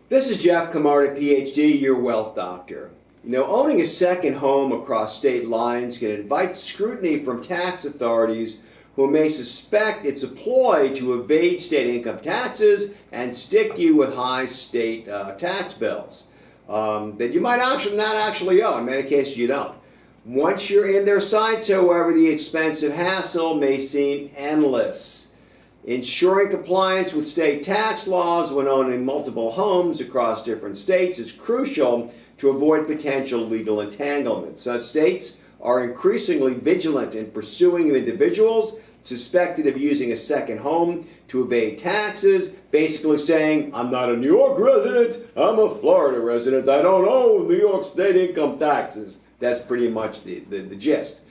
This is Jeff Camarda, PhD, your wealth doctor. You know, owning a second home across state lines can invite scrutiny from tax authorities who may suspect it's a ploy to evade state income taxes and stick you with high state tax bills that you might not actually owe. In many cases, you don't. Once you're in their sights, however, the expensive hassle may seem endless. Ensuring compliance with state tax laws when owning multiple homes across different states is crucial to avoid potential legal entanglements. Such states are increasingly vigilant in pursuing individuals suspected of using a second home to evade taxes, basically saying, I'm not a New York resident, I'm a Florida resident, I don't owe New York state income taxes. That's pretty much the gist.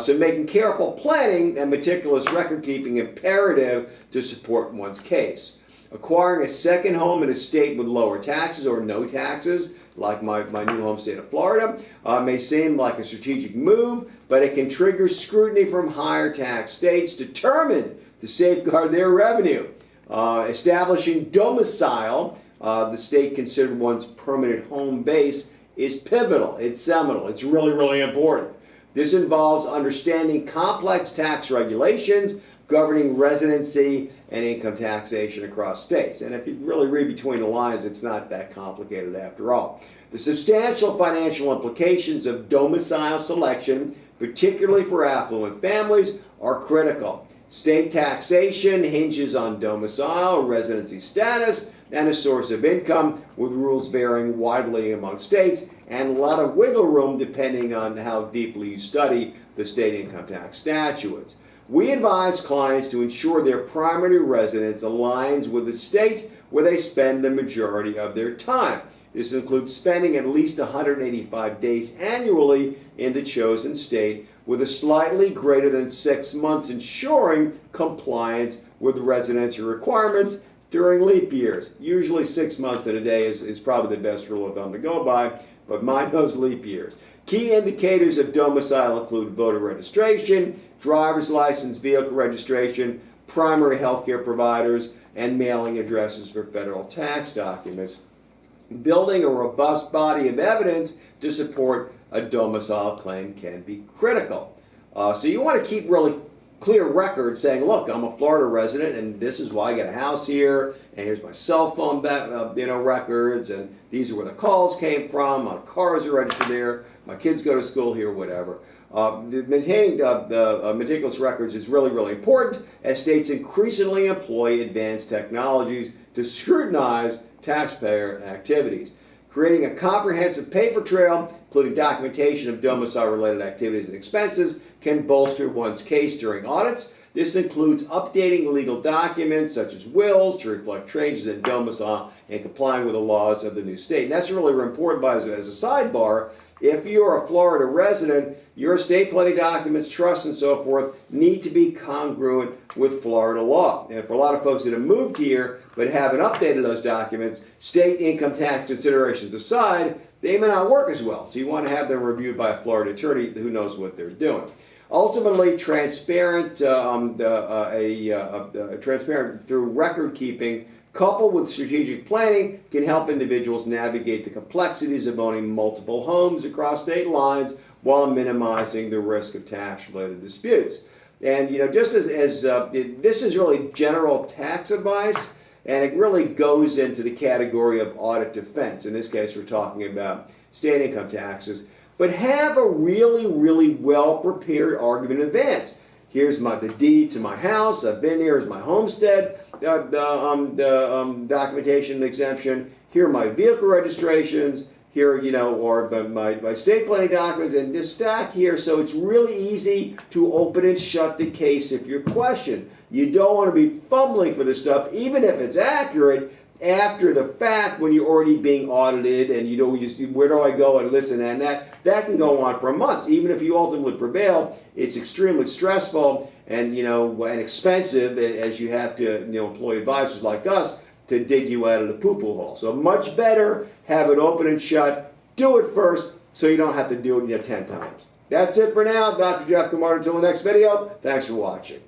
So making careful planning and meticulous record keeping imperative to support one's case. Acquiring a second home in a state with lower taxes or no taxes, like my new home state of Florida, may seem like a strategic move, but it can trigger scrutiny from higher tax states determined to safeguard their revenue. Establishing domicile, the state considered one's permanent home base, is pivotal. It's seminal. It's really, really important. This involves understanding complex tax regulations governing residency and income taxation across states. And if you really read between the lines, it's not that complicated after all. The substantial financial implications of domicile selection, particularly for affluent families, are critical. State taxation hinges on domicile, residency status, and a source of income, with rules varying widely among states and a lot of wiggle room depending on how deeply you study the state income tax statutes. We advise clients to ensure their primary residence aligns with the state where they spend the majority of their time. This includes spending at least 185 days annually in the chosen state, with a slightly greater than 6 months ensuring compliance with residency requirements during leap years. Usually 6 months in a day is probably the best rule of thumb to go by, but mind those leap years. Key indicators of domicile include voter registration, driver's license, vehicle registration, primary health care providers, and mailing addresses for federal tax documents. Building a robust body of evidence to support a domicile claim can be critical. So you want to keep really clear record saying, look, I'm a Florida resident and this is why I got a house here, and here's my cell phone records, and these are where the calls came from, my cars are registered there, my kids go to school here, whatever. Maintaining the meticulous records is really, really important as states increasingly employ advanced technologies to scrutinize taxpayer activities. Creating a comprehensive paper trail, including documentation of domicile-related activities and expenses, can bolster one's case during audits. This includes updating legal documents such as wills to reflect changes in domicile and complying with the laws of the new state. And that's really important as a sidebar. If you're a Florida resident, your estate planning documents, trusts, and so forth need to be congruent with Florida law. And for a lot of folks that have moved here but haven't updated those documents, state income tax considerations aside, they may not work as well. So you want to have them reviewed by a Florida attorney who knows what they're doing. Ultimately, transparent through record keeping, coupled with strategic planning, can help individuals navigate the complexities of owning multiple homes across state lines while minimizing the risk of tax-related disputes. And you know, just as this is really general tax advice, and it really goes into the category of audit defense. In this case, we're talking about state income taxes. But have a really, really well-prepared argument in advance. Here's the deed to my house. I've been here. Here's my homestead documentation and exemption. Here are my vehicle registrations. Here, you know, or my state planning documents, and just stack here. So it's really easy to open and shut the case if you're questioned. You don't want to be fumbling for this stuff, even if it's accurate, after the fact when you're already being audited and you know, where do I go and listen, and that can go on for months. Even if you ultimately prevail, it's extremely stressful and and expensive, as you have to employ advisors like us to dig you out of the poo-poo hole. So much better have it open and shut. Do it first so you don't have to do it 10 times. That's it for now. Dr. Jeff Camarda. Until the next video, thanks for watching.